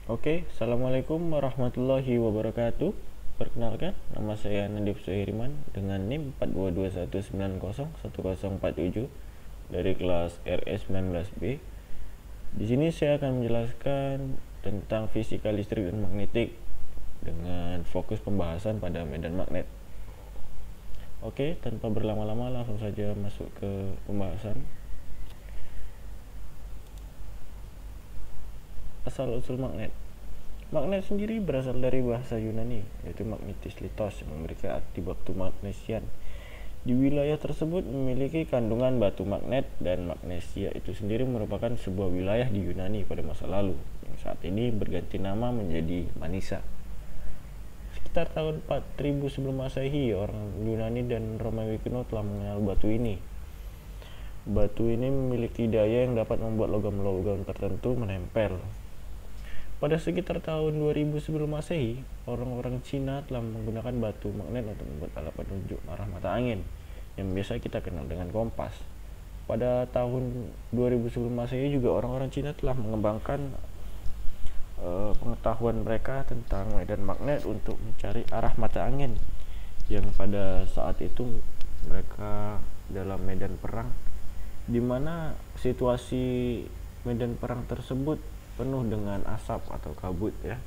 Oke, Assalamualaikum warahmatullahi wabarakatuh. Perkenalkan, nama saya Nadif Suhiriman dengan NIM 4221901047 dari kelas RS19B. Di sini saya akan menjelaskan tentang fisika listrik dan magnetik dengan fokus pembahasan pada medan magnet. Oke, tanpa berlama-lama langsung saja masuk ke pembahasan. Asal-usul magnet. Magnet sendiri berasal dari bahasa Yunani, yaitu magnetis litos yang memiliki arti batu magnesian. Di wilayah tersebut memiliki kandungan batu magnet, dan magnesia itu sendiri merupakan sebuah wilayah di Yunani pada masa lalu, yang saat ini berganti nama menjadi Manisa. Sekitar tahun 4000 sebelum Masehi, orang Yunani dan Romawi kuno telah mengenal batu ini. Batu ini memiliki daya yang dapat membuat logam-logam tertentu menempel. Pada sekitar tahun 2000 sebelum Masehi, orang-orang Cina telah menggunakan batu magnet untuk membuat alat penunjuk arah mata angin yang biasa kita kenal dengan kompas. Pada tahun 2000 sebelum Masehi juga orang-orang Cina telah mengembangkan pengetahuan mereka tentang medan magnet untuk mencari arah mata angin, yang pada saat itu mereka dalam medan perang, di mana situasi medan perang tersebut penuh dengan asap atau kabut ya.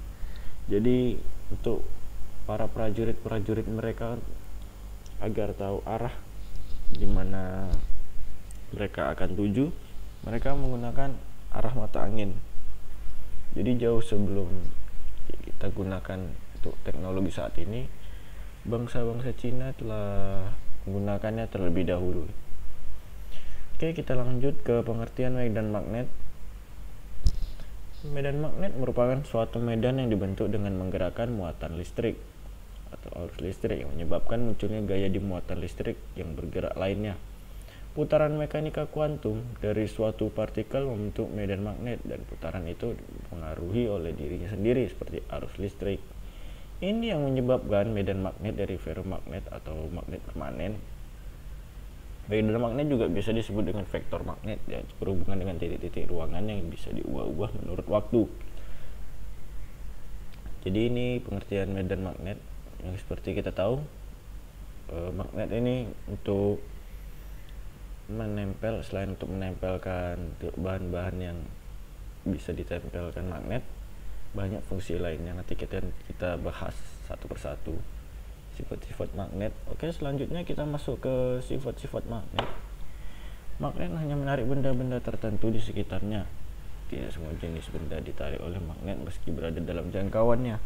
Jadi untuk para prajurit-prajurit mereka agar tahu arah di mana mereka akan tuju, mereka menggunakan arah mata angin. Jadi jauh sebelum kita gunakan untuk teknologi saat ini, bangsa-bangsa Cina telah menggunakannya terlebih dahulu. Oke, kita lanjut ke pengertian medan magnet. Medan magnet merupakan suatu medan yang dibentuk dengan menggerakkan muatan listrik atau arus listrik yang menyebabkan munculnya gaya di muatan listrik yang bergerak lainnya. Putaran mekanika kuantum dari suatu partikel membentuk medan magnet, dan putaran itu dipengaruhi oleh dirinya sendiri seperti arus listrik. Ini yang menyebabkan medan magnet dari ferromagnet atau magnet permanen. Medan magnet juga bisa disebut dengan vektor magnet, ya, berhubungan dengan titik-titik ruangan yang bisa diubah-ubah menurut waktu. Jadi ini pengertian medan magnet yang seperti kita tahu, magnet ini untuk menempel, selain untuk menempelkan bahan-bahan yang bisa ditempelkan magnet, banyak fungsi lainnya. Nanti kita bahas satu persatu sifat-sifat magnet. Oke, selanjutnya kita masuk ke sifat-sifat magnet. Magnet hanya menarik benda-benda tertentu di sekitarnya. Tidak semua jenis benda ditarik oleh magnet meski berada dalam jangkauannya.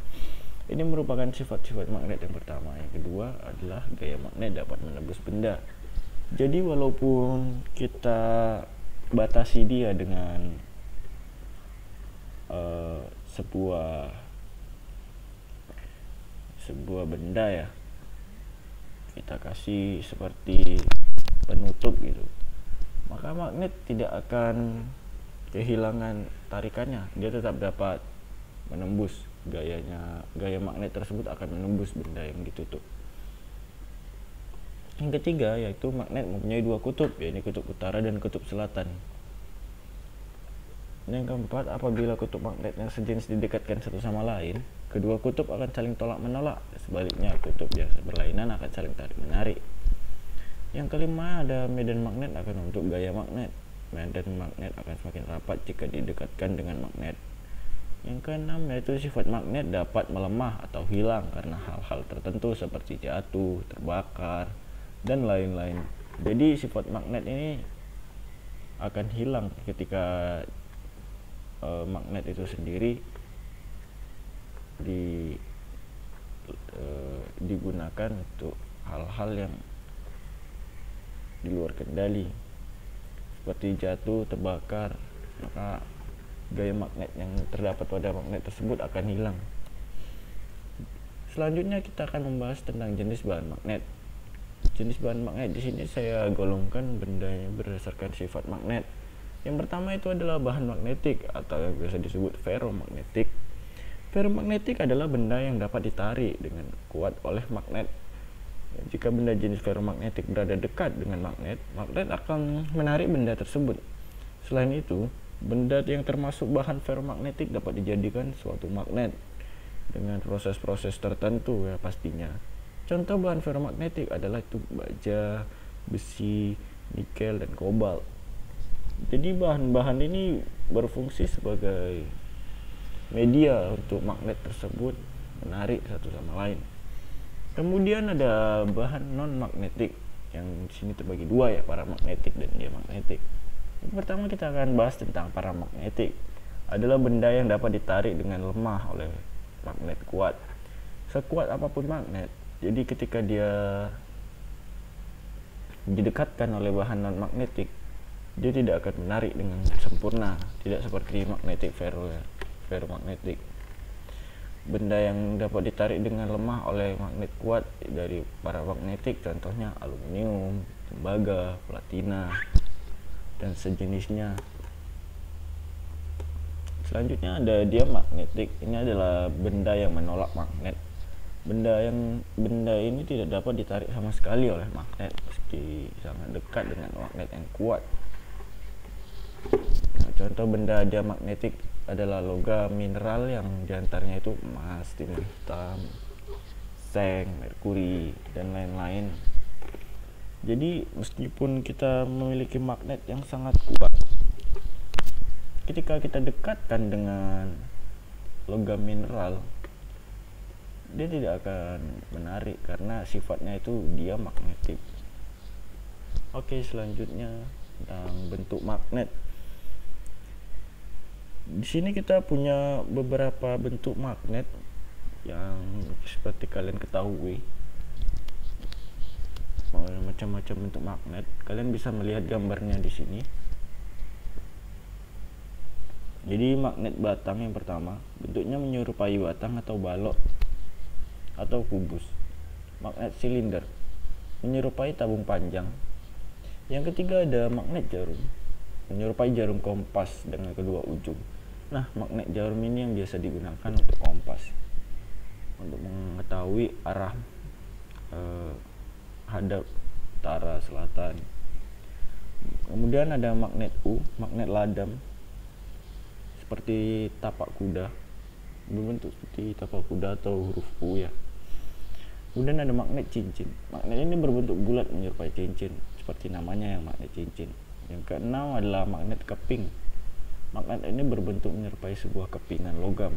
Ini merupakan sifat-sifat magnet yang pertama. Yang kedua adalah gaya magnet dapat menembus benda. Jadi walaupun kita batasi dia dengan sebuah benda ya, kita kasih seperti penutup gitu, maka magnet tidak akan kehilangan tarikannya, dia tetap dapat menembus gaya magnet tersebut akan menembus benda yang ditutup. Yang ketiga yaitu magnet mempunyai dua kutub, yaitu kutub utara dan kutub selatan. Yang keempat, apabila kutub magnet yang sejenis didekatkan satu sama lain, kedua kutub akan saling tolak menolak. Sebaliknya, kutub biasa berlainan akan saling tarik menarik. Yang kelima, ada medan magnet akan membentuk gaya magnet. Medan magnet akan semakin rapat jika didekatkan dengan magnet. Yang keenam, yaitu sifat magnet dapat melemah atau hilang karena hal-hal tertentu seperti jatuh, terbakar, dan lain-lain. Jadi sifat magnet ini akan hilang ketika magnet itu sendiri digunakan untuk hal-hal yang di luar kendali seperti jatuh, terbakar, maka gaya magnet yang terdapat pada magnet tersebut akan hilang. Selanjutnya kita akan membahas tentang jenis bahan magnet. Jenis bahan magnet di sini saya golongkan bendanya berdasarkan sifat magnet. Yang pertama itu adalah bahan magnetik atau yang biasa disebut ferromagnetik. Ferromagnetik adalah benda yang dapat ditarik dengan kuat oleh magnet. Jika benda jenis ferromagnetik berada dekat dengan magnet, magnet akan menarik benda tersebut. Selain itu, Benda yang termasuk bahan ferromagnetik dapat dijadikan suatu magnet dengan proses-proses tertentu ya pastinya. Contoh bahan ferromagnetik adalah itu baja, besi, nikel, dan kobalt. Jadi bahan-bahan ini berfungsi sebagai media untuk magnet tersebut menarik satu sama lain. Kemudian ada bahan non magnetik yang di sini terbagi dua ya, paramagnetik dan diamagnetik. Yang pertama kita akan bahas tentang paramagnetik. Adalah benda yang dapat ditarik dengan lemah oleh magnet kuat. Sekuat apapun magnet. Jadi ketika dia didekatkan oleh bahan non magnetik, dia tidak akan menarik dengan sempurna, tidak seperti magnetik ferromagnetik. Benda yang dapat ditarik dengan lemah oleh magnet kuat dari paramagnetik contohnya aluminium, tembaga, platina, dan sejenisnya. Selanjutnya ada diamagnetik. Ini adalah benda yang menolak magnet. Benda ini tidak dapat ditarik sama sekali oleh magnet meski sangat dekat dengan magnet yang kuat. Nah, contoh benda diamagnetik adalah logam mineral yang diantaranya itu emas, timah hitam, seng, merkuri, dan lain-lain. Jadi meskipun kita memiliki magnet yang sangat kuat, ketika kita dekatkan dengan logam mineral, dia tidak akan menarik karena sifatnya itu dia magnetik. Oke, selanjutnya tentang bentuk magnet. Di sini kita punya beberapa bentuk magnet yang seperti kalian ketahui, macam-macam bentuk magnet. Kalian bisa melihat gambarnya di sini. Jadi magnet batang yang pertama bentuknya menyerupai batang atau balok atau kubus. Magnet silinder menyerupai tabung panjang. Yang ketiga ada magnet jarum, menyerupai jarum kompas dengan kedua ujung. Nah, magnet jarum ini yang biasa digunakan untuk kompas, untuk mengetahui arah hadap utara selatan. Kemudian ada magnet U, magnet ladam seperti tapak kuda, berbentuk seperti tapak kuda atau huruf U ya. Kemudian ada magnet cincin. Magnet ini berbentuk bulat menyerupai cincin, seperti namanya yang magnet cincin. Yang keenam adalah magnet keping. Magnet ini berbentuk menyerupai sebuah kepingan logam.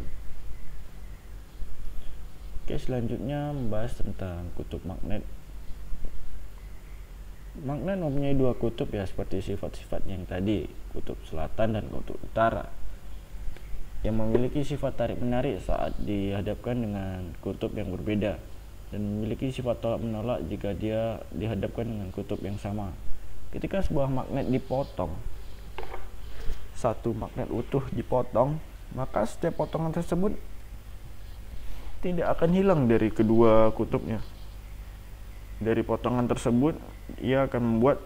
Oke, selanjutnya membahas tentang kutub magnet. Magnet mempunyai dua kutub ya, seperti sifat-sifatnya yang tadi, kutub selatan dan kutub utara, yang memiliki sifat tarik-menarik saat dihadapkan dengan kutub yang berbeda, dan memiliki sifat tolak-menolak jika dia dihadapkan dengan kutub yang sama. Ketika sebuah magnet dipotong, satu magnet utuh dipotong, maka setiap potongan tersebut tidak akan hilang dari kedua kutubnya. Dari potongan tersebut, ia akan membuat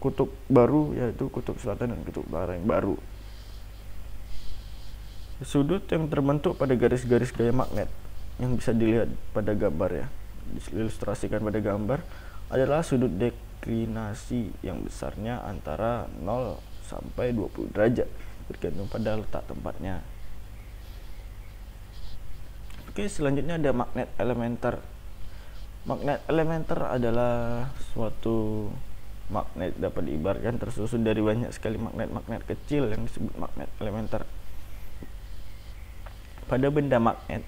kutub baru, yaitu kutub selatan dan kutub utara yang baru. Sudut yang terbentuk pada garis-garis gaya magnet yang bisa dilihat pada gambar ya, diilustrasikan pada gambar, adalah sudut deklinasi yang besarnya antara 0 sampai 20 derajat bergantung pada letak tempatnya. Oke, selanjutnya ada magnet elementer. Magnet elementer adalah suatu magnet dapat diibaratkan tersusun dari banyak sekali magnet-magnet kecil yang disebut magnet elementer. Pada benda magnet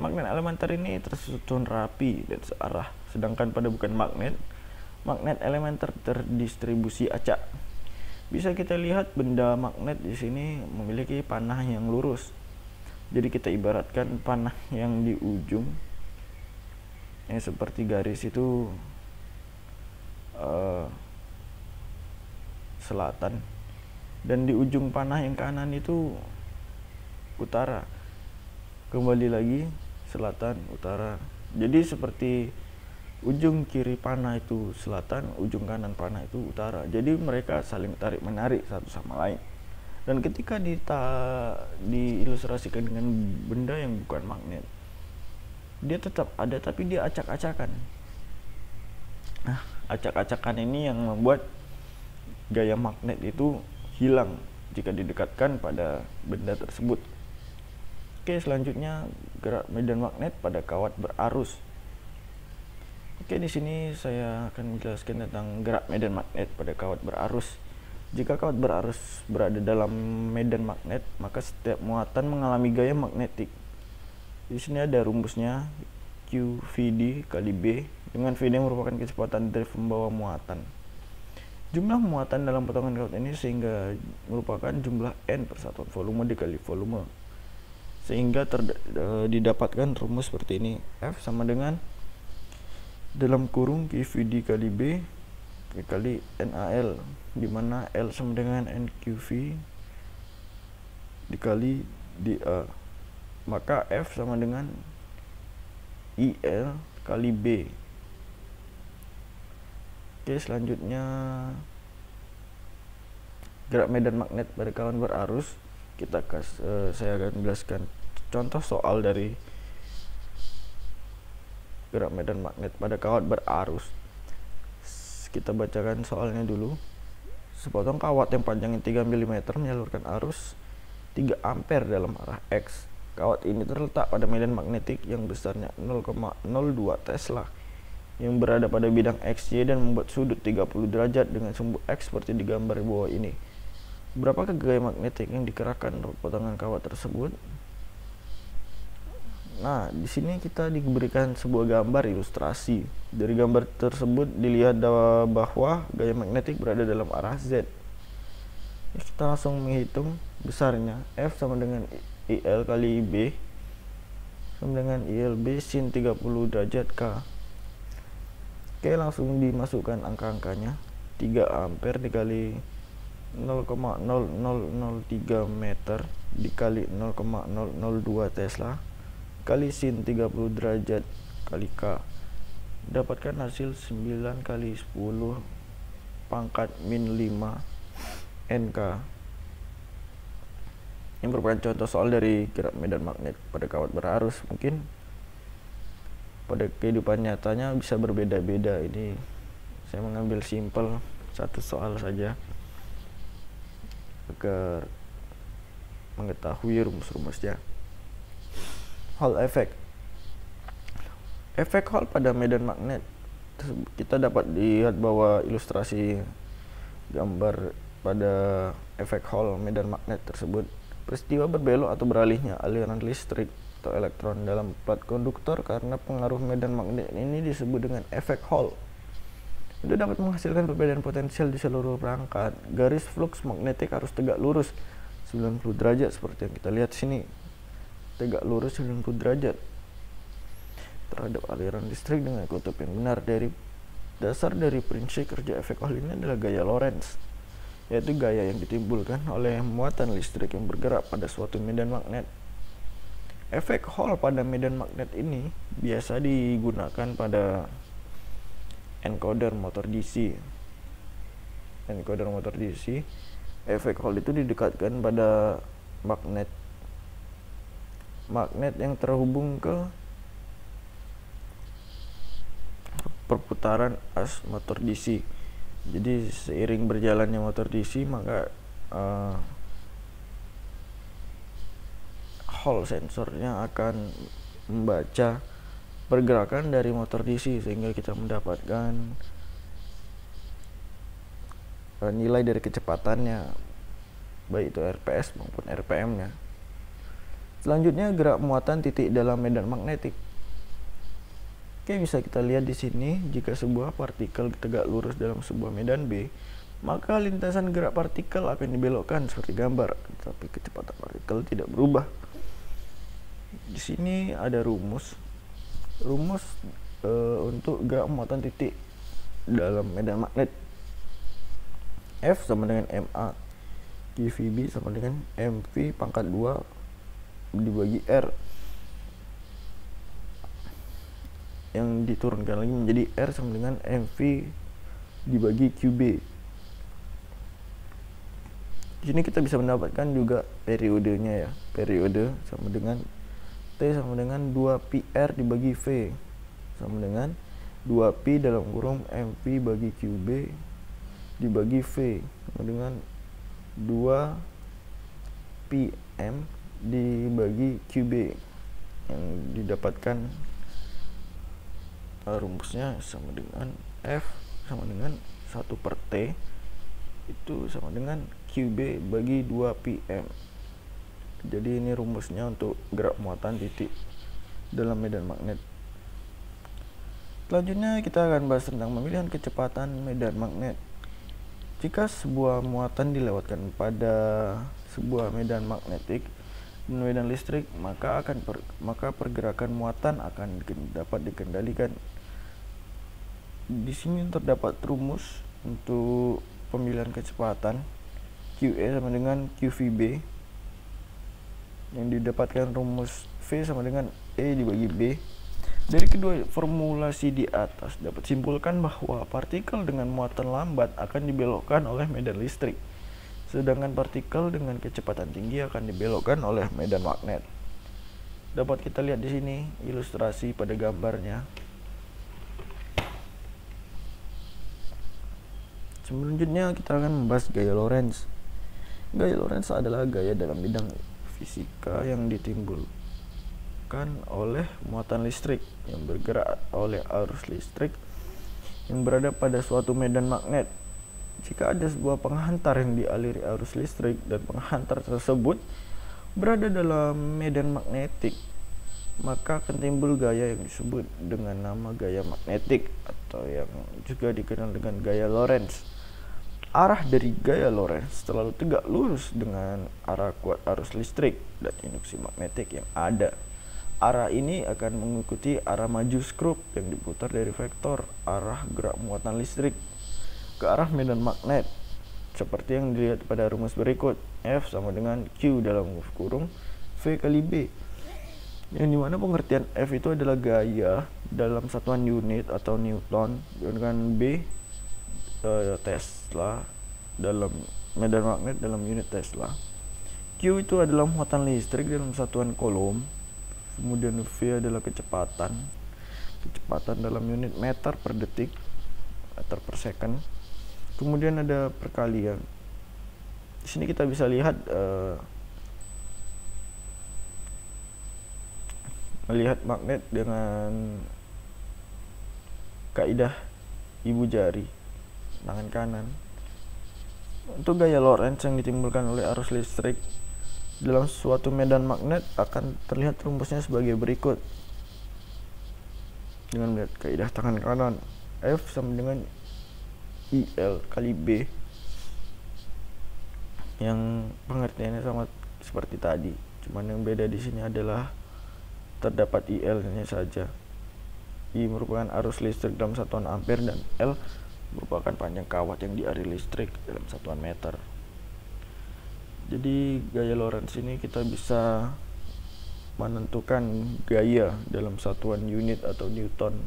elementer ini tersusun rapi dan searah, sedangkan pada bukan magnet elementer terdistribusi acak. Bisa kita lihat benda magnet di sini memiliki panah yang lurus. Jadi kita ibaratkan panah yang di ujung yang seperti garis itu selatan, dan di ujung panah yang kanan itu utara. Kembali lagi selatan, utara. Jadi seperti ujung kiri panah itu selatan, ujung kanan panah itu utara. Jadi mereka saling tarik menarik satu sama lain. Dan ketika diilustrasikan dengan benda yang bukan magnet, dia tetap ada tapi dia acak-acakan. Nah, acak-acakan ini yang membuat gaya magnet itu hilang jika didekatkan pada benda tersebut. Oke, selanjutnya gerak medan magnet pada kawat berarus. Oke, di sini saya akan menjelaskan tentang gerak medan magnet pada kawat berarus. Jika kawat berarus berada dalam medan magnet, maka setiap muatan mengalami gaya magnetik. Di sini ada rumusnya, QVD kali B, dengan VD merupakan kecepatan dari pembawa muatan. Jumlah muatan dalam potongan kawat ini sehingga merupakan jumlah N persatuan volume dikali volume. Sehingga didapatkan rumus seperti ini. F sama dengan dalam kurung QVD kali B kali NaL, di mana L sama dengan NQV dikali dA. Maka F sama dengan IL kali B. Oke, selanjutnya gerak medan magnet pada kawat berarus. Saya akan menjelaskan contoh soal dari gerak medan magnet pada kawat berarus. Kita bacakan soalnya dulu. Sepotong kawat yang panjangnya 3 mm menyalurkan arus 3 ampere dalam arah X. Kawat ini terletak pada medan magnetik yang besarnya 0,02 Tesla yang berada pada bidang XY dan membuat sudut 30 derajat dengan sumbu X seperti di gambar di bawah ini. Berapakah gaya magnetik yang dikerahkan untuk potongan kawat tersebut? Nah, di sini kita diberikan sebuah gambar ilustrasi. Dari gambar tersebut dilihat bahwa gaya magnetik berada dalam arah Z. Kita langsung menghitung besarnya. F sama dengan IL kali B sama dengan ILB sin 30 derajat K. Oke, langsung dimasukkan angka-angkanya. 3 ampere dikali 0,0003 meter dikali 0,002 Tesla kali sin 30 derajat kali K. Dapatkan hasil 9 kali 10 pangkat min 5 NK. Ini merupakan contoh soal dari gerak medan magnet pada kawat berarus. Mungkin pada kehidupan nyatanya bisa berbeda-beda. Ini saya mengambil simpel satu soal saja agar mengetahui rumus-rumusnya. Hall effect. Efek Hall pada medan magnet. Kita dapat lihat bahwa ilustrasi gambar pada efek Hall medan magnet tersebut. Peristiwa berbelok atau beralihnya aliran listrik atau elektron dalam plat konduktor karena pengaruh medan magnet ini disebut dengan efek Hall. Itu dapat menghasilkan perbedaan potensial di seluruh perangkat. Garis flux magnetik harus tegak lurus 90 derajat seperti yang kita lihat sini. Tegak lurus 90 derajat terhadap aliran listrik dengan kutub yang benar. Dasar dari prinsip kerja efek Hall ini adalah gaya Lorentz, yaitu gaya yang ditimbulkan oleh muatan listrik yang bergerak pada suatu medan magnet. Efek Hall pada medan magnet ini biasa digunakan pada encoder motor DC. Encoder motor DC, efek Hall itu didekatkan pada magnet yang terhubung ke perputaran as motor DC. Jadi seiring berjalannya motor DC, maka Hall sensornya akan membaca pergerakan dari motor DC sehingga kita mendapatkan nilai dari kecepatannya, baik itu RPS maupun RPM-nya. Selanjutnya gerak muatan titik dalam medan magnetik. Oke, bisa kita lihat di sini, jika sebuah partikel tegak lurus dalam sebuah medan B, maka lintasan gerak partikel akan dibelokkan seperti gambar, tetapi kecepatan partikel tidak berubah. Di sini ada rumus untuk gerak muatan titik dalam medan magnet. F sama dengan MA, QVB sama dengan MV pangkat 2 dibagi R, yang diturunkan lagi menjadi R sama dengan MV dibagi QB. Di sini kita bisa mendapatkan juga periodenya ya. Periode sama dengan T sama dengan 2πr dibagi V sama dengan 2pi dalam kurung MV bagi QB dibagi V sama dengan 2 PM dibagi QB yang didapatkan rumusnya sama dengan F sama dengan 1 per T itu sama dengan QB bagi 2 PM. Jadi ini rumusnya untuk gerak muatan titik dalam medan magnet. Selanjutnya kita akan bahas tentang pemilihan kecepatan medan magnet. Jika sebuah muatan dilewatkan pada sebuah medan magnetik dan medan listrik, maka pergerakan muatan akan dapat dikendalikan. Di sini terdapat rumus untuk pemilihan kecepatan QE sama dengan QVB yang didapatkan rumus V sama dengan E dibagi B. Dari kedua formulasi di atas dapat simpulkan bahwa partikel dengan muatan lambat akan dibelokkan oleh medan listrik, sedangkan partikel dengan kecepatan tinggi akan dibelokkan oleh medan magnet. Dapat kita lihat di sini ilustrasi pada gambarnya. Selanjutnya kita akan membahas gaya Lorentz. Gaya Lorentz adalah gaya dalam bidang fisika yang ditimbulkan oleh muatan listrik yang bergerak oleh arus listrik yang berada pada suatu medan magnet. Jika ada sebuah penghantar yang dialiri arus listrik dan penghantar tersebut berada dalam medan magnetik, maka akan timbul gaya yang disebut dengan nama gaya magnetik atau yang juga dikenal dengan gaya Lorentz. Arah dari gaya Lorentz selalu tegak lurus dengan arah kuat arus listrik dan induksi magnetik yang ada. Arah ini akan mengikuti arah maju skrup yang diputar dari vektor arah gerak muatan listrik ke arah medan magnet, seperti yang dilihat pada rumus berikut. F sama dengan Q dalam kurung V kali B, yang dimana pengertian F itu adalah gaya dalam satuan unit atau Newton, dengan B Tesla dalam medan magnet dalam unit Tesla. Q itu adalah muatan listrik dalam satuan Coulomb. Kemudian V adalah kecepatan dalam unit meter per detik, meter per second. Kemudian ada perkalian. Di sini kita bisa lihat melihat magnet dengan kaidah ibu jari tangan kanan. Untuk gaya Lorentz yang ditimbulkan oleh arus listrik dalam suatu medan magnet akan terlihat rumusnya sebagai berikut. Dengan melihat kaidah tangan kanan, F sama dengan IL kali B, yang pengertiannya sama seperti tadi, cuman yang beda di sini adalah terdapat IL-nya saja. I merupakan arus listrik dalam satuan ampere dan L merupakan panjang kawat yang dialiri listrik dalam satuan meter. Jadi gaya Lorentz ini kita bisa menentukan gaya dalam satuan unit atau Newton.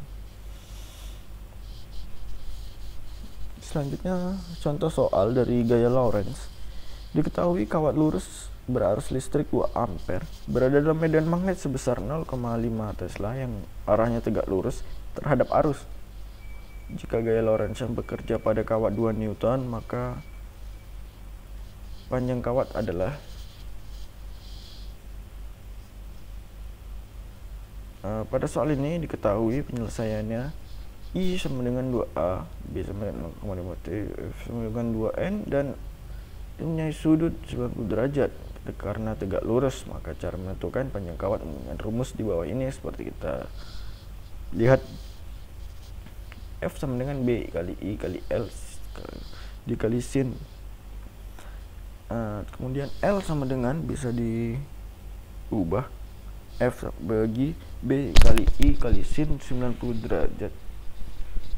Selanjutnya contoh soal dari gaya Lorentz. Diketahui kawat lurus berarus listrik 2 ampere berada dalam medan magnet sebesar 0,5 Tesla yang arahnya tegak lurus terhadap arus. Jika gaya Lorentz yang bekerja pada kawat 2 Newton, maka panjang kawat adalah pada soal ini diketahui penyelesaiannya I sama dengan 2A, B sama dengan 0,5 T, F sama dengan 2N, dan mempunyai sudut 90 derajat. Karena tegak lurus, maka cara menentukan panjang kawat dengan rumus di bawah ini seperti kita lihat. F sama dengan B kali I kali L dikali sin. Kemudian L sama dengan bisa diubah F bagi B kali I kali sin 90 derajat.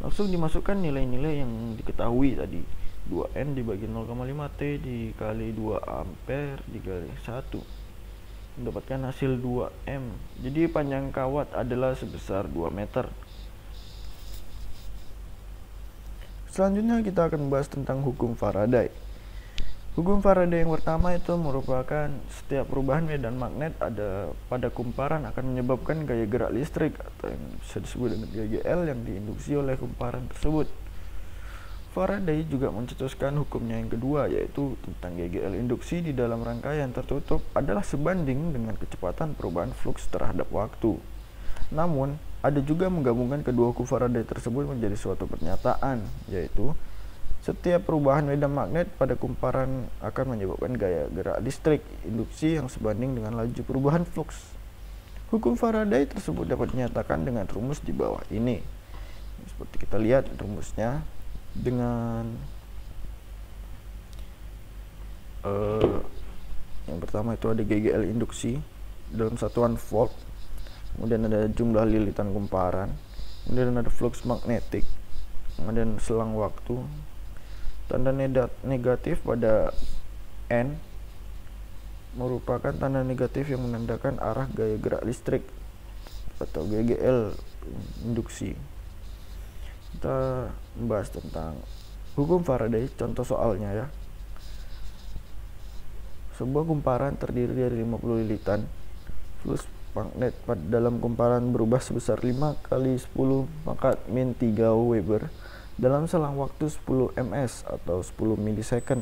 Langsung dimasukkan nilai-nilai yang diketahui tadi. 2N dibagi 0,5 T dikali 2 ampere dikali 1, mendapatkan hasil 2M. Jadi panjang kawat adalah sebesar 2 meter. Selanjutnya kita akan membahas tentang hukum Faraday. Hukum Faraday yang pertama itu merupakan setiap perubahan medan magnet pada kumparan akan menyebabkan gaya gerak listrik atau yang bisa disebut dengan gaya L yang diinduksi oleh kumparan tersebut. Faraday juga mencetuskan hukumnya yang kedua, yaitu tentang GGL induksi di dalam rangkaian tertutup adalah sebanding dengan kecepatan perubahan flux terhadap waktu. Namun, ada juga menggabungkan kedua hukum Faraday tersebut menjadi suatu pernyataan, yaitu setiap perubahan medan magnet pada kumparan akan menyebabkan gaya gerak listrik induksi yang sebanding dengan laju perubahan flux. Hukum Faraday tersebut dapat dinyatakan dengan rumus di bawah ini. Seperti kita lihat rumusnya dengan yang pertama itu ada GGL induksi dalam satuan volt, kemudian ada jumlah lilitan kumparan, kemudian ada flux magnetik, kemudian selang waktu. Tanda negatif pada N merupakan tanda negatif yang menandakan arah gaya gerak listrik atau GGL induksi. Kita membahas tentang hukum Faraday, contoh soalnya ya. Sebuah kumparan terdiri dari 50 lilitan. Flux magnet pada dalam kumparan berubah sebesar 5 kali 10 pangkat min 3 Weber dalam selang waktu 10 ms atau 10 milisecond.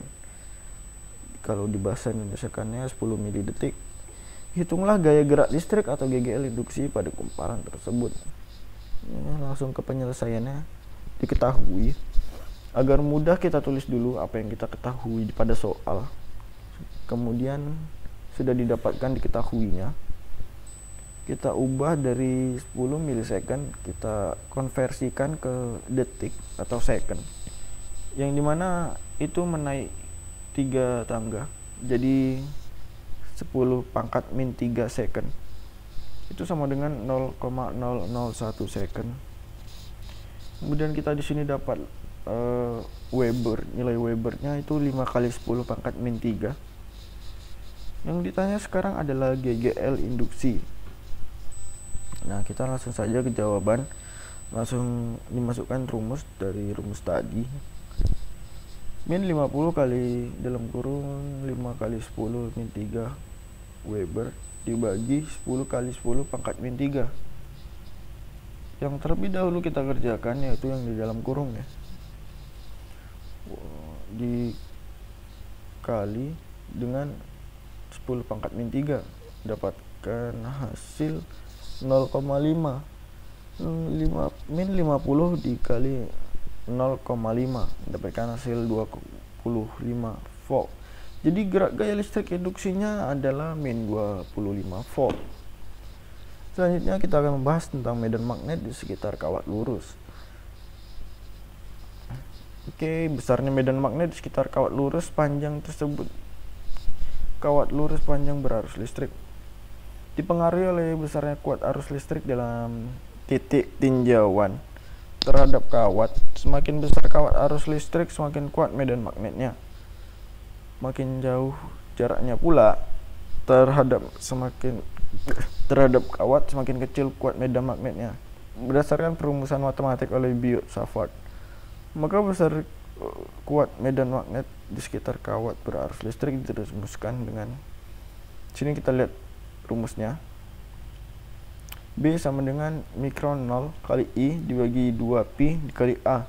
Kalau di bahasa Indonesiakannya 10 milidetik. Hitunglah gaya gerak listrik atau GGL induksi pada kumparan tersebut. Langsung ke penyelesaiannya. Diketahui agar mudah, kita tulis dulu apa yang kita ketahui pada soal, kemudian sudah didapatkan diketahuinya, kita ubah dari 10 milisecond, kita konversikan ke detik atau second, yang dimana itu menaik 3 tangga, jadi 10 pangkat min 3 second itu sama dengan 0,001 second. Kemudian kita di sini dapat Weber, nilai Webernya itu 5 kali 10 pangkat min 3. Yang ditanya sekarang adalah GGL induksi. Nah, kita langsung saja ke jawaban. Langsung dimasukkan rumus dari rumus tadi. Min 50 kali dalam kurung 5 kali 10 min 3 Weber dibagi 10 kali 10 pangkat min 3. Yang terlebih dahulu kita kerjakan yaitu yang di dalam kurung ya, dikali dengan 10 pangkat min 3, dapatkan hasil 0,5. Min 50 dikali 0,5 dapatkan hasil 25 volt. Jadi gerak gaya listrik induksinya adalah min 25 volt. Selanjutnya kita akan membahas tentang medan magnet di sekitar kawat lurus. Oke, besarnya medan magnet di sekitar kawat lurus panjang tersebut. Kawat lurus panjang berarus listrik dipengaruhi oleh besarnya kuat arus listrik dalam titik tinjauan terhadap kawat. Semakin besar kawat arus listrik, semakin kuat medan magnetnya. Makin jauh jaraknya pula terhadap kawat, semakin kecil kuat medan magnetnya. Berdasarkan perumusan matematik oleh Biot-Savart, maka besar kuat medan magnet di sekitar kawat berarus listrik dirumuskan dengan sini. Kita lihat rumusnya. B sama dengan mikron 0 kali I dibagi 2pi dikali A.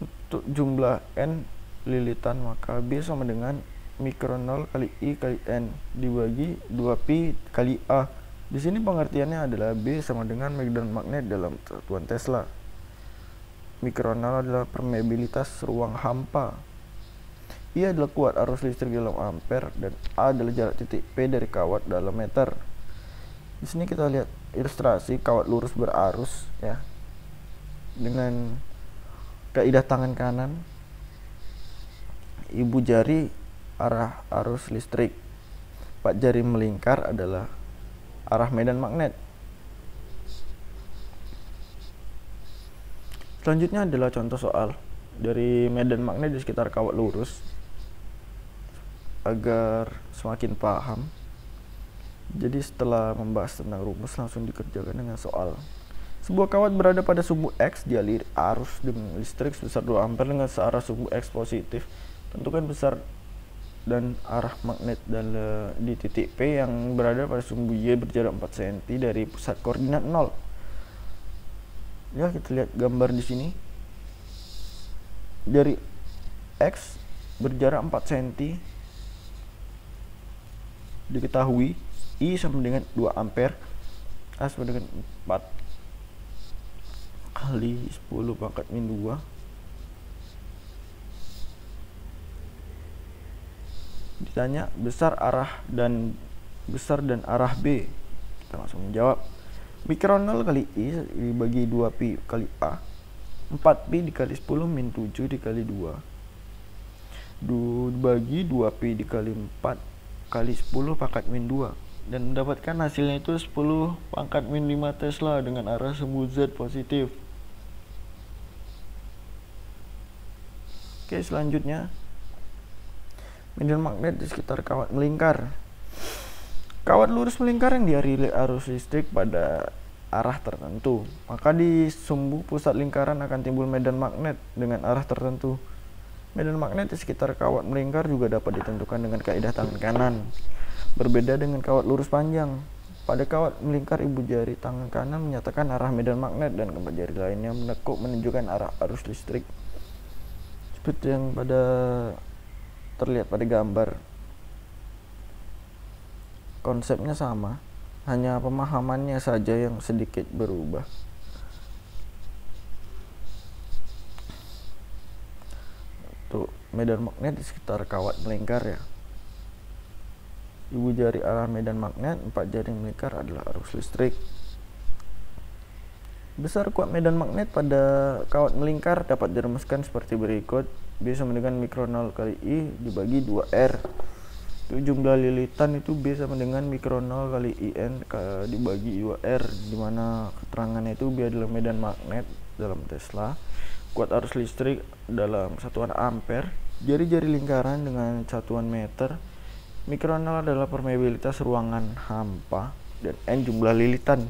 Untuk jumlah N lilitan, maka B sama dengan mikron 0 kali I kali N dibagi 2pi kali A. Di sini pengertiannya adalah B sama dengan medan magnet dalam satuan Tesla. Mikron 0 adalah permeabilitas ruang hampa. I adalah kuat arus listrik dalam ampere dan A adalah jarak titik P dari kawat dalam meter. Di sini kita lihat ilustrasi kawat lurus berarus ya. Dengan kaidah tangan kanan, ibu jari arah arus listrik, 4 jari melingkar adalah arah medan magnet. Selanjutnya adalah contoh soal dari medan magnet di sekitar kawat lurus. Agar semakin paham, jadi setelah membahas tentang rumus, langsung dikerjakan dengan soal. Sebuah kawat berada pada sumbu X dialiri arus dengan listrik sebesar 2 ampere dengan searah sumbu X positif. Tentukan besar dan arah magnet di titik P yang berada pada sumbu Y berjarak 4 cm dari pusat koordinat 0. Ya, kita lihat gambar di sini. Jari X berjarak 4 cm. Diketahui I sama dengan 2 ampere, A sama dengan 4 kali 10 pangkat min 2. Ditanya besar dan arah B. Kita langsung menjawab. Mikronol kali I dibagi 2pi kali A, 4pi dikali 10 min 7 dikali 2 dibagi 2pi dikali 4 kali 10 pangkat min 2, dan mendapatkan hasilnya itu 10 pangkat min 5 Tesla dengan arah semu Z positif. Oke, selanjutnya medan magnet di sekitar kawat melingkar. Kawat lurus melingkar yang dialiri arus listrik pada arah tertentu, maka di sumbu pusat lingkaran akan timbul medan magnet dengan arah tertentu. Medan magnet di sekitar kawat melingkar juga dapat ditentukan dengan kaidah tangan kanan. Berbeda dengan kawat lurus panjang. Pada kawat melingkar, ibu jari tangan kanan menyatakan arah medan magnet dan keempat jari lainnya menekuk menunjukkan arah arus listrik. Seperti yang terlihat pada gambar. Konsepnya sama, hanya pemahamannya saja yang sedikit berubah. Tuh, medan magnet di sekitar kawat melingkar ya. Ibu jari arah medan magnet, 4 jari melingkar adalah arus listrik. Besar kuat medan magnet pada kawat melingkar dapat dirumuskan seperti berikut. B sama dengan mikronol kali I dibagi 2R. Itu jumlah lilitan itu B sama dengan mikronol kali IN dibagi 2R, dimana keterangannya itu B adalah medan magnet dalam Tesla, kuat arus listrik dalam satuan ampere, jari-jari lingkaran dengan satuan meter, mikronol adalah permeabilitas ruangan hampa, dan N jumlah lilitan.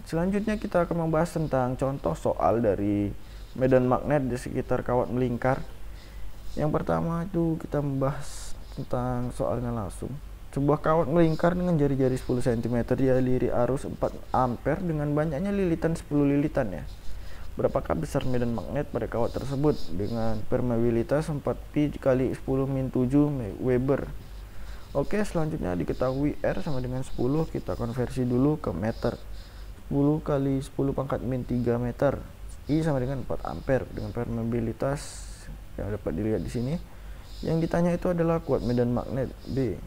Selanjutnya kita akan membahas tentang contoh soal dari medan magnet di sekitar kawat melingkar. Yang pertama itu kita membahas tentang soalnya langsung. Sebuah kawat melingkar dengan jari-jari 10 cm dialiri arus 4 ampere dengan banyaknya lilitan 10 lilitan ya. Berapakah besar medan magnet pada kawat tersebut dengan permeabilitas 4pi kali 10 min 7 Weber. Oke, selanjutnya diketahui R sama dengan 10, kita konversi dulu ke meter. 10 kali 10 pangkat min 3 meter. I sama dengan 4 ampere dengan permeabilitas yang dapat dilihat di sini. Yang ditanya itu adalah kuat medan magnet B.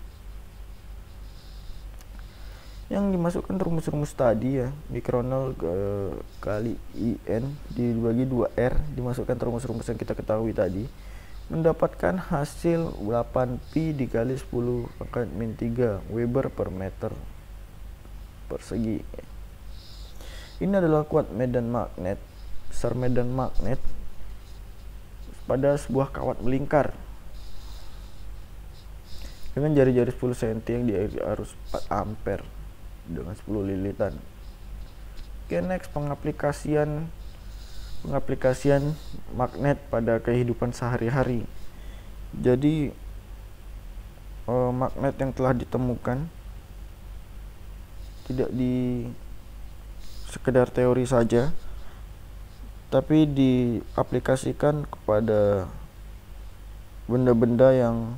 Yang dimasukkan rumus-rumus tadi ya, mikronol kali IN dibagi 2R, dimasukkan rumus-rumus yang kita ketahui tadi, mendapatkan hasil 8pi dikali 10 pangkat min 3 Weber per meter persegi. Ini adalah kuat medan magnet, besar medan magnet pada sebuah kawat melingkar dengan jari-jari 10 cm yang dialiri arus 4 ampere dengan 10 lilitan. Oke, next pengaplikasian magnet pada kehidupan sehari-hari. Jadi magnet yang telah ditemukan tidak di sekedar teori saja, tapi diaplikasikan kepada benda-benda yang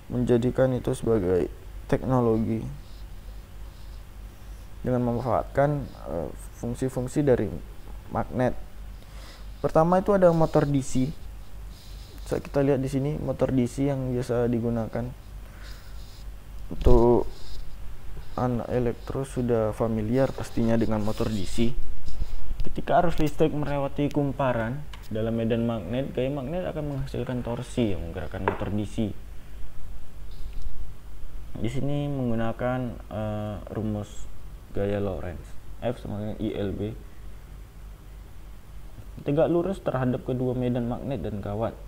menjadikan itu sebagai teknologi dengan memanfaatkan fungsi-fungsi dari magnet. Pertama itu ada motor DC. Bisa kita lihat di sini motor DC yang biasa digunakan. Untuk anak elektro sudah familiar pastinya dengan motor DC. Ketika arus listrik melewati kumparan dalam medan magnet, gaya magnet akan menghasilkan torsi yang menggerakkan motor DC. Di sini menggunakan rumus gaya Lorentz, F sama dengan ILB. Tegak lurus terhadap kedua medan magnet dan kawat.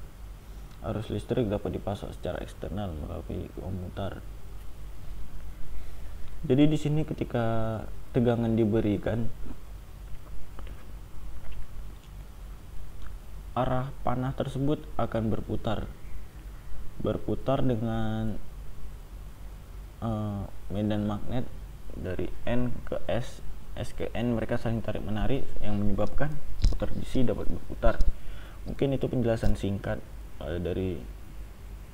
Arus listrik dapat dipasok secara eksternal melalui komuter. Jadi di sini ketika tegangan diberikan, arah panah tersebut akan berputar dengan medan magnet dari N ke S, S ke N, mereka saling tarik menarik yang menyebabkan motor DC dapat berputar. Mungkin itu penjelasan singkat dari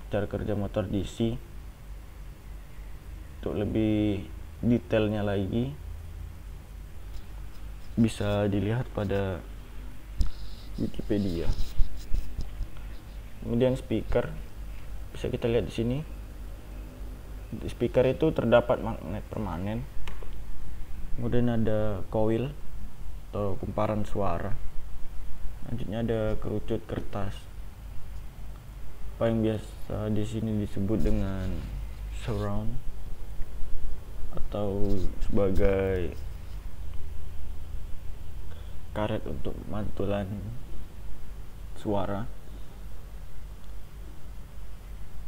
cara kerja motor DC. Untuk lebih detailnya lagi bisa dilihat pada Wikipedia. Kemudian speaker bisa kita lihat di sini. Di speaker itu terdapat magnet permanen. Kemudian ada coil atau kumparan suara. Selanjutnya ada kerucut kertas. Apa yang biasa di sini disebut dengan surround atau sebagai karet untuk mantulan suara.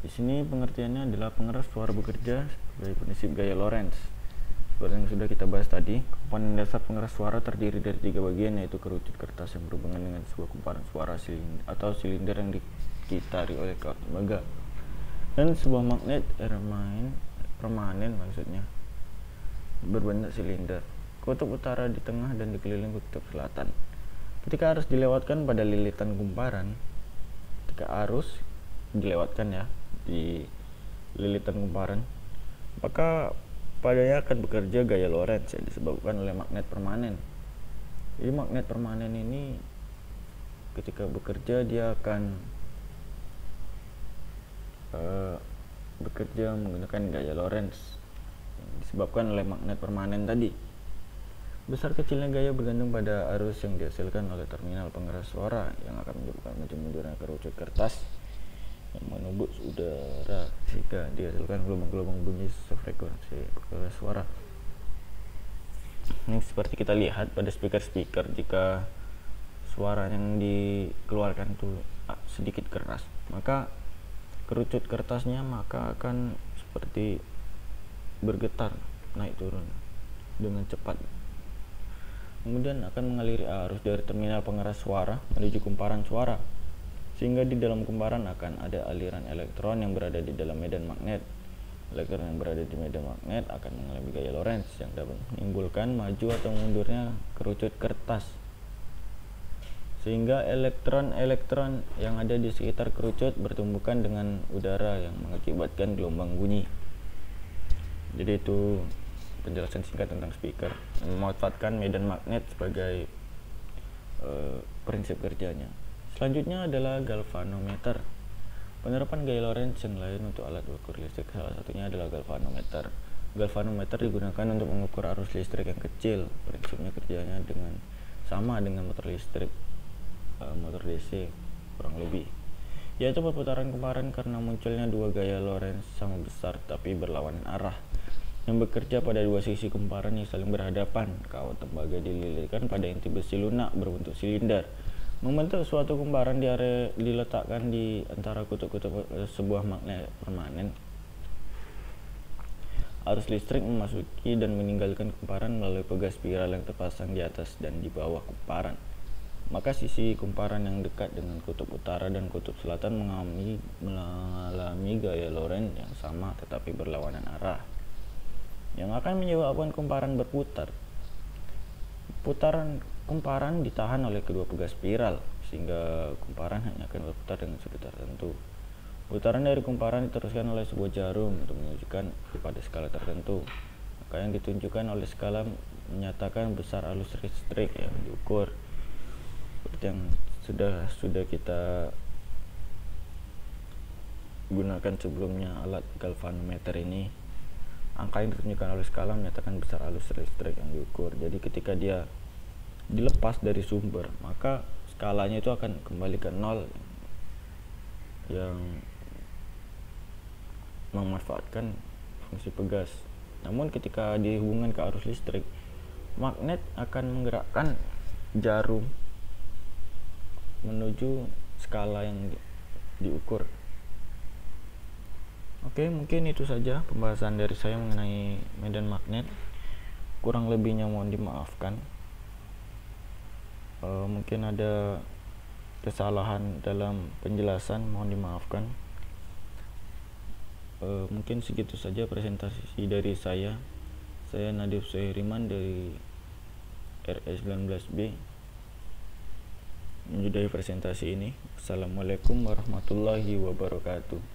Di sini pengertiannya adalah pengeras suara bekerja sebagai prinsip gaya Lorentz. Seperti yang sudah kita bahas tadi, komponen dasar pengeras suara terdiri dari 3 bagian, yaitu kerucut kertas yang berhubungan dengan sebuah kumparan suara silinder yang dikitari oleh lembaga, dan sebuah magnet permanen maksudnya berbentuk silinder. Kutub utara di tengah dan dikelilingi kutub selatan. Ketika arus dilewatkan pada lilitan kumparan, ketika arus dilewatkan ya di lilitan kumparan, maka padanya akan bekerja gaya Lorentz yang disebabkan oleh magnet permanen. Jadi magnet permanen ini ketika bekerja dia akan bekerja menggunakan gaya Lorentz disebabkan oleh magnet permanen tadi. Besar kecilnya gaya bergantung pada arus yang dihasilkan oleh terminal pengeras suara yang akan menyebabkan maju mundurnya kerucut kertas yang menembus udara sehingga dihasilkan gelombang-gelombang bunyi sefrekuensi pengeras suara. Ini seperti kita lihat pada speaker jika suara yang dikeluarkan itu sedikit keras, maka kerucut kertasnya maka akan seperti bergetar naik turun dengan cepat. Kemudian akan mengaliri arus dari terminal pengeras suara menuju kumparan suara, sehingga di dalam kumparan akan ada aliran elektron yang berada di dalam medan magnet. Elektron yang berada di medan magnet akan mengalami gaya Lorentz yang dapat menimbulkan maju atau mundurnya kerucut kertas, sehingga elektron-elektron yang ada di sekitar kerucut bertumbukan dengan udara yang mengakibatkan gelombang bunyi. Jadi itu penjelasan singkat tentang speaker yang memanfaatkan medan magnet sebagai prinsip kerjanya. Selanjutnya adalah galvanometer. Penerapan gaya Lorentz yang lain untuk alat ukur listrik salah satunya adalah galvanometer. Galvanometer digunakan untuk mengukur arus listrik yang kecil. Prinsipnya kerjanya sama dengan motor listrik, motor DC kurang lebih, yaitu perputaran kumparan karena munculnya dua gaya Lorentz sama besar tapi berlawanan arah yang bekerja pada dua sisi kumparan yang saling berhadapan. Kawat tembaga dililitkan pada inti besi lunak berbentuk silinder membentuk suatu kumparan diletakkan di antara kutub-kutub sebuah magnet permanen. Arus listrik memasuki dan meninggalkan kumparan melalui pegas spiral yang terpasang di atas dan di bawah kumparan. Maka sisi kumparan yang dekat dengan kutub utara dan kutub selatan mengalami gaya Lorentz yang sama tetapi berlawanan arah, yang akan menyebabkan kumparan berputar. Putaran kumparan ditahan oleh kedua pegas spiral sehingga kumparan hanya akan berputar dengan sudut tertentu. Putaran dari kumparan diteruskan oleh sebuah jarum untuk menunjukkan pada skala tertentu. Maka yang ditunjukkan oleh skala menyatakan besar arus listrik yang diukur. Seperti yang sudah kita gunakan sebelumnya alat galvanometer ini. Angka yang ditunjukkan oleh skala menyatakan besar arus listrik yang diukur. Jadi ketika dia dilepas dari sumber, maka skalanya itu akan kembali ke 0 yang memanfaatkan fungsi pegas. Namun ketika dihubungkan ke arus listrik, magnet akan menggerakkan jarum menuju skala yang diukur. Oke, mungkin itu saja pembahasan dari saya mengenai medan magnet. Kurang lebihnya mohon dimaafkan. Mungkin ada kesalahan dalam penjelasan, mohon dimaafkan. Mungkin segitu saja presentasi dari saya. Saya Nadif Suheriman dari RS19B. menyudahi presentasi ini. Assalamualaikum warahmatullahi wabarakatuh.